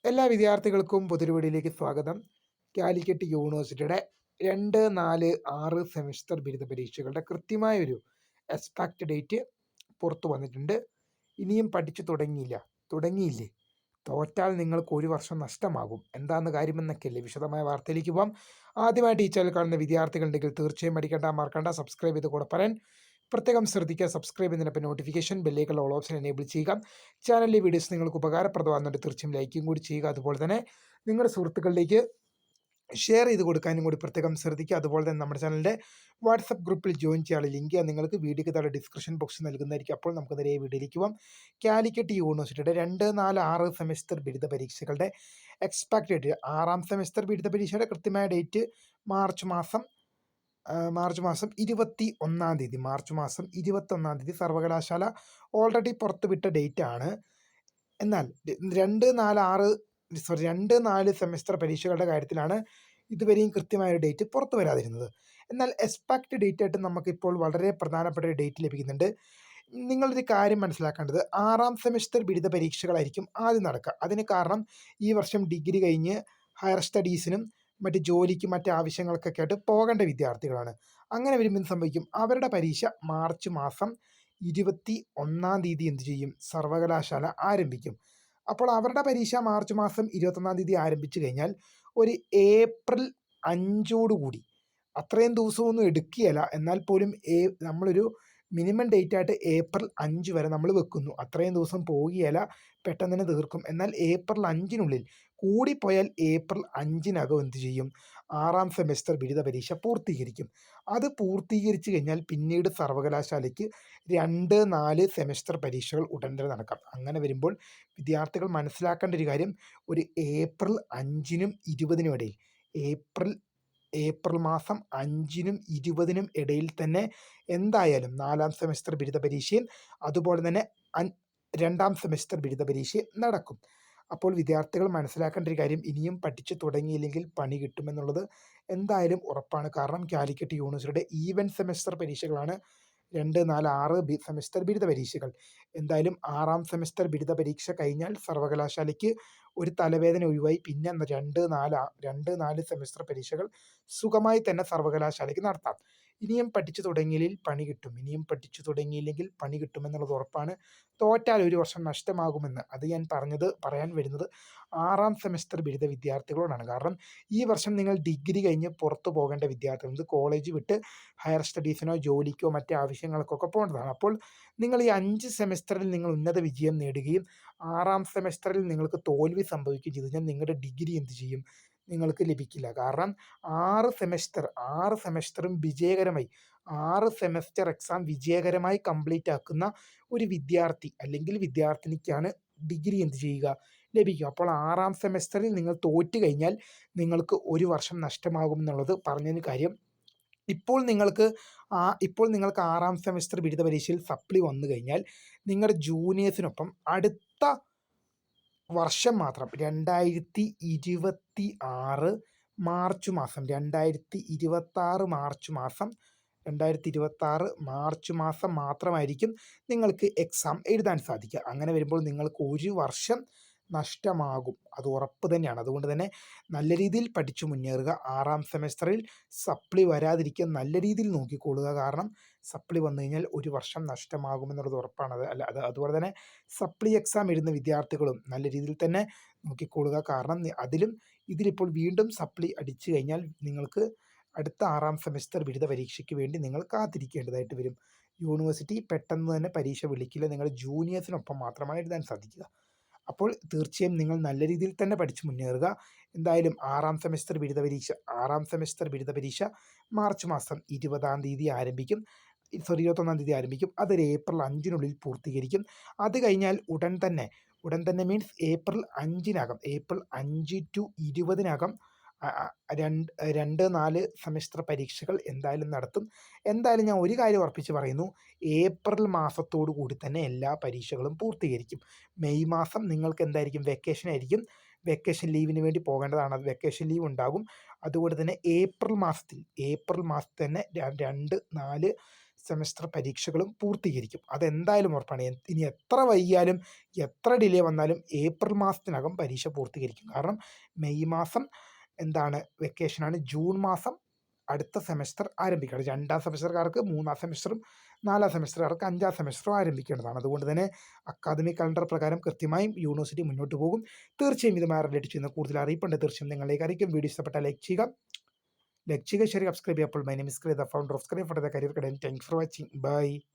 എല്ലാ വിദ്യാർത്ഥികൾക്കും പൊതുപരീക്ഷയിലേക്ക് സ്വാഗതം. കാലിക്കറ്റ് യൂണിവേഴ്സിറ്റിയുടെ 2, 4, 6 സെമിസ്റ്റർ ബിരുദ പരീക്ഷകളുടെ കൃത്യമായൊരു എക്സ്പാക്റ്റ് ഡേറ്റ് പുറത്തു വന്നിട്ടുണ്ട്. ഇനിയും പഠിച്ചു തുടങ്ങിയില്ലേ? തോറ്റാൽ നിങ്ങൾക്ക് ഒരു വർഷം നഷ്ടമാകും. എന്താണെന്ന് കാര്യമെന്നൊക്കെയല്ലേ? വിശദമായ വാർത്തയിലേക്ക് പോകാം. ആദ്യമായിട്ട് ഈ ചാനൽ കാണുന്ന വിദ്യാർത്ഥികളുണ്ടെങ്കിൽ തീർച്ചയായും മറക്കണ്ട സബ്സ്ക്രൈബ് ചെയ്ത് കൂടെ പറയാൻ പ്രത്യേകം ശ്രദ്ധിക്കുക. സബ്സ്ക്രൈബ് ചെയ്യുന്നതിനൊപ്പം നോട്ടിഫിക്കേഷൻ ബെല്ലേക്കുള്ള ഓൾ ഓപ്ഷൻ എനേബിൾ ചെയ്യുക. ചാനലിലെ വീഡിയോസ് നിങ്ങൾക്ക് ഉപകാരപ്രദമാകുന്നുണ്ട് തീർച്ചയായും ലൈക്കും കൂടി ചെയ്യുക. അതുപോലെ തന്നെ നിങ്ങളുടെ സുഹൃത്തുക്കളിലേക്ക് ഷെയർ ചെയ്ത് കൊടുക്കാനും കൂടി പ്രത്യേകം ശ്രദ്ധിക്കുക. അതുപോലെ തന്നെ നമ്മുടെ ചാനലിൻ്റെ വാട്സപ്പ് ഗ്രൂപ്പിൽ ജോയിൻ ചെയ്യാനുള്ള ലിങ്ക് നിങ്ങൾക്ക് വീഡിയോക്ക് താഴെ ഡിസ്ക്രിപ്ഷൻ ബോക്സിൽ നൽകുന്നതായിരിക്കും. അപ്പോൾ നമുക്ക് നേരെ വീഡിയോയിലേക്ക് പോകാം. കാലിക്കറ്റ് യൂണിവേഴ്സിറ്റിയുടെ 2, 4, 6 സെമിസ്റ്റർ ബിരുദ പരീക്ഷകളുടെ എക്സ്പാക്റ്റ് ഡേറ്റ്, 6ാം സെമിസ്റ്റർ ബിരുദ പരീക്ഷയുടെ കൃത്യമായ ഡേറ്റ് മാർച്ച് മാസം 21-ാം തീയതി. മാർച്ച് മാസം 21-ാം തീയതി സർവകലാശാല ഓൾറെഡി പുറത്തുവിട്ട ഡേറ്റ് ആണ്. എന്നാൽ 2, 4 സെമിസ്റ്റർ പരീക്ഷകളുടെ കാര്യത്തിലാണ് ഇതുവരെയും കൃത്യമായ ഒരു ഡേറ്റ് പുറത്തു വരാതിരുന്നത്. എന്നാൽ എക്സ്പാക്റ്റ് ഡേറ്റ് ആയിട്ട് നമുക്കിപ്പോൾ വളരെ പ്രധാനപ്പെട്ട ഒരു ഡേറ്റ് ലഭിക്കുന്നുണ്ട്. നിങ്ങളൊരു കാര്യം മനസ്സിലാക്കേണ്ടത്, 6ാം സെമിസ്റ്റർ ബിരുദ പരീക്ഷകളായിരിക്കും ആദ്യം നടക്കുക. അതിന് കാരണം ഈ വർഷം ഡിഗ്രി കഴിഞ്ഞ് ഹയർ സ്റ്റഡീസിനും മറ്റ് ജോലിക്കും മറ്റ് ആവശ്യങ്ങൾക്കൊക്കെ ആയിട്ട് പോകേണ്ട വിദ്യാർത്ഥികളാണ്. അങ്ങനെ വരുമ്പോൾ സംഭവിക്കും, അവരുടെ പരീക്ഷ മാർച്ച് മാസം 21-ാം തീയതി എന്ത് ചെയ്യും? സർവകലാശാല ആരംഭിക്കും. അപ്പോൾ അവരുടെ പരീക്ഷ മാർച്ച് മാസം 21-ാം തീയതി ആരംഭിച്ചു കഴിഞ്ഞാൽ ഒരു ഏപ്രിൽ 5 അത്രയും ദിവസമൊന്നും എടുക്കുകയില്ല. എന്നാൽ പോലും നമ്മളൊരു മിനിമം ഡേറ്റ് ആയിട്ട് ഏപ്രിൽ 5 വരെ നമ്മൾ വെക്കുന്നു. അത്രയും ദിവസം പോവുകയില്ല, പെട്ടെന്ന് തന്നെ തീർക്കും. എന്നാൽ ഏപ്രിൽ 5-നുള്ളിൽ, കൂടിപ്പോയാൽ ഏപ്രിൽ 5-നകം എന്ത് ചെയ്യും? 6ാം സെമിസ്റ്റർ ബിരുദ പരീക്ഷ പൂർത്തീകരിക്കും. അത് പൂർത്തീകരിച്ചു കഴിഞ്ഞാൽ പിന്നീട് സർവകലാശാലയ്ക്ക് 2, 4 സെമിസ്റ്റർ പരീക്ഷകൾ ഉടൻ തന്നെ നടക്കാം. അങ്ങനെ വരുമ്പോൾ വിദ്യാർത്ഥികൾ മനസ്സിലാക്കേണ്ട ഒരു കാര്യം, ഒരു ഏപ്രിൽ 5-നും 20-നും ഇടയിൽ, ഏപ്രിൽ മാസം 5-നും 20-നും ഇടയിൽ തന്നെ എന്തായാലും 4ാം സെമിസ്റ്റർ ബിരുദ പരീക്ഷയും അതുപോലെ തന്നെ 2ാം സെമിസ്റ്റർ ബിരുദ പരീക്ഷയും നടക്കും. അപ്പോൾ വിദ്യാർത്ഥികൾ മനസ്സിലാക്കേണ്ട ഒരു കാര്യം, ഇനിയും പഠിച്ചു തുടങ്ങിയില്ലെങ്കിൽ പണി കിട്ടുമെന്നുള്ളത് എന്തായാലും ഉറപ്പാണ്. കാരണം കാലിക്കറ്റ് യൂണിവേഴ്സിറ്റിയുടെ ഈവൻ സെമിസ്റ്റർ പരീക്ഷകളാണ് 2, 4, 6 സെമിസ്റ്റർ ബിരുദ പരീക്ഷകൾ. എന്തായാലും 6ാം സെമിസ്റ്റർ ബിരുദ പരീക്ഷ കഴിഞ്ഞാൽ സർവകലാശാലയ്ക്ക് ഒരു തലവേദന ഒഴിവായി. പിന്നെ 2, 4 സെമിസ്റ്റർ പരീക്ഷകൾ സുഖമായി തന്നെ സർവകലാശാലയ്ക്ക് നടത്താം. ഇനിയും പഠിച്ചു തുടങ്ങിയില്ലെങ്കിൽ പണി കിട്ടുമെന്നുള്ളത് ഉറപ്പാണ്. തോറ്റാൽ ഒരു വർഷം നഷ്ടമാകുമെന്ന് അത് ഞാൻ പറയാൻ വരുന്നത് 6ാം സെമിസ്റ്റർ ബിരുദ വിദ്യാർത്ഥികളോടാണ്. കാരണം ഈ വർഷം നിങ്ങൾ ഡിഗ്രി കഴിഞ്ഞ് പുറത്തു പോകേണ്ട വിദ്യാർത്ഥികൾ, കോളേജ് വിട്ട് ഹയർ സ്റ്റഡീസിനോ ജോലിക്കോ മറ്റ് ആവശ്യങ്ങൾക്കൊക്കെ പോകേണ്ടതാണ്. അപ്പോൾ നിങ്ങൾ ഈ 5 സെമിസ്റ്ററിൽ നിങ്ങൾ ഉന്നത വിജയം നേടുകയും 6ാം സെമിസ്റ്ററിൽ നിങ്ങൾക്ക് തോൽവി സംഭവിക്കുകയും ചെയ്തു കഴിഞ്ഞാൽ നിങ്ങളുടെ ഡിഗ്രി എന്ത് ചെയ്യും? നിങ്ങൾക്ക് ലഭിക്കില്ല. കാരണം 6 സെമസ്റ്ററും വിജയകരമായി, 6 സെമസ്റ്റർ എക്സാം വിജയകരമായി കംപ്ലീറ്റ് ആക്കുന്ന ഒരു വിദ്യാർത്ഥി അല്ലെങ്കിൽ വിദ്യാർത്ഥിനിക്കാണ് ഡിഗ്രി എന്ത് ചെയ്യുക? ലഭിക്കുക. അപ്പോൾ 6ാം സെമസ്റ്ററിൽ നിങ്ങൾ തോറ്റു കഴിഞ്ഞാൽ നിങ്ങൾക്ക് ഒരു വർഷം നഷ്ടമാകുമെന്നുള്ളത് പറഞ്ഞതിന് കാര്യം, ഇപ്പോൾ നിങ്ങൾക്ക് 6ാം സെമസ്റ്റർ ബിരുദ പരീക്ഷയിൽ സപ്ലി വന്നു കഴിഞ്ഞാൽ നിങ്ങളുടെ ജൂനിയേഴ്സിനൊപ്പം അടുത്ത വർഷം മാത്രം 2026 മാർച്ച് മാസം മാത്രമായിരിക്കും നിങ്ങൾക്ക് എക്സാം എഴുതാൻ സാധിക്കുക. അങ്ങനെ വരുമ്പോൾ നിങ്ങൾക്ക് ഒരു വർഷം നഷ്ടമാകും, അത് ഉറപ്പ് തന്നെയാണ്. അതുകൊണ്ട് തന്നെ നല്ല രീതിയിൽ പഠിച്ചു മുന്നേറുക. 6ാം സെമസ്റ്ററിൽ സപ്ലി വരാതിരിക്കാൻ നല്ല രീതിയിൽ നോക്കിക്കൊള്ളുക. കാരണം സപ്ലി വന്നു കഴിഞ്ഞാൽ ഒരു വർഷം നഷ്ടമാകുമെന്നുള്ളത് ഉറപ്പാണ്. അതുപോലെ തന്നെ സപ്ലി എക്സാം എഴുതുന്ന വിദ്യാർത്ഥികളും നല്ല രീതിയിൽ തന്നെ നോക്കിക്കൊള്ളുക. കാരണം ഇതിലിപ്പോൾ വീണ്ടും സപ്ലി അടിച്ചു കഴിഞ്ഞാൽ നിങ്ങൾക്ക് അടുത്ത 6ാം സെമസ്റ്റർ ബിരുദ പരീക്ഷയ്ക്ക് വേണ്ടി നിങ്ങൾ കാത്തിരിക്കേണ്ടതായിട്ട് വരും. യൂണിവേഴ്സിറ്റി പെട്ടെന്ന് തന്നെ പരീക്ഷ വിളിക്കില്ല, നിങ്ങളുടെ ജൂനിയേഴ്സിനൊപ്പം മാത്രമാണ് എഴുതാൻ സാധിക്കുക. അപ്പോൾ തീർച്ചയായും നിങ്ങൾ നല്ല രീതിയിൽ തന്നെ പഠിച്ചു മുന്നേറുക. എന്തായാലും 6ാം സെമസ്റ്റർ ബിരുദ പരീക്ഷ മാർച്ച് മാസം 21-ാം തീയതി ആരംഭിക്കും. അതൊരു ഏപ്രിൽ 5-നുള്ളിൽ പൂർത്തീകരിക്കും. അത് കഴിഞ്ഞാൽ ഉടൻ തന്നെ മീൻസ് ഏപ്രിൽ 5 to 20-നകം 2, 4 സെമസ്റ്റർ പരീക്ഷകൾ എന്തായാലും നടത്തും. എന്തായാലും ഞാൻ ഒരു കാര്യം ഉറപ്പിച്ച് പറയുന്നു, ഏപ്രിൽ മാസത്തോടു കൂടി തന്നെ എല്ലാ പരീക്ഷകളും പൂർത്തീകരിക്കും. മെയ് മാസം നിങ്ങൾക്ക് എന്തായിരിക്കും? വെക്കേഷൻ ആയിരിക്കും. വെക്കേഷൻ ലീവിന് വേണ്ടി പോകേണ്ടതാണ്. അത് വെക്കേഷൻ ലീവ് ഉണ്ടാകും. അതുകൊണ്ട് തന്നെ ഏപ്രിൽ മാസത്തിൽ തന്നെ 2, 4 സെമസ്റ്റർ പരീക്ഷകളും പൂർത്തീകരിക്കും. അതെന്തായാലും ഉറപ്പാണ്. ഇനി എത്ര വൈകിയാലും എത്ര ഡിലേ വന്നാലും ഏപ്രിൽ മാസത്തിനകം പരീക്ഷ പൂർത്തീകരിക്കും. കാരണം മെയ് മാസം വെക്കേഷനാണ്. ജൂൺ മാസം അടുത്ത സെമസ്റ്റർ ആരംഭിക്കുകയാണ്. 2ാം സെമസ്റ്റർകാർക്ക് 3ാം സെമസ്റ്ററും 4ാം സെമസ്റ്റർകാർക്ക് 5ാം സെമസ്റ്ററും ആരംഭിക്കേണ്ടതാണ്. അതുകൊണ്ട് തന്നെ അക്കാദമിക് കലണ്ടർ പ്രകാരം കൃത്യമായും യൂണിവേഴ്സിറ്റി മുന്നോട്ട് പോകും. തീർച്ചയായും ഇതുമായി റിലേറ്റ് ചെയ്യുന്ന കൂടുതൽ അറിയിപ്പുണ്ട് തീർച്ചയായും നിങ്ങളിലേക്ക് അറിയിക്കും. വീഡിയോ ഇഷ്ടപ്പെട്ടാൽ ലൈക്ക് ചെയ്യുക, ഷെയർ, സബ്സ്ക്രൈബ് ചെയ്യുക. അപ്പോൾ my name is Kriya, the founder of scribe for the career guidance. Thanks for watching. By.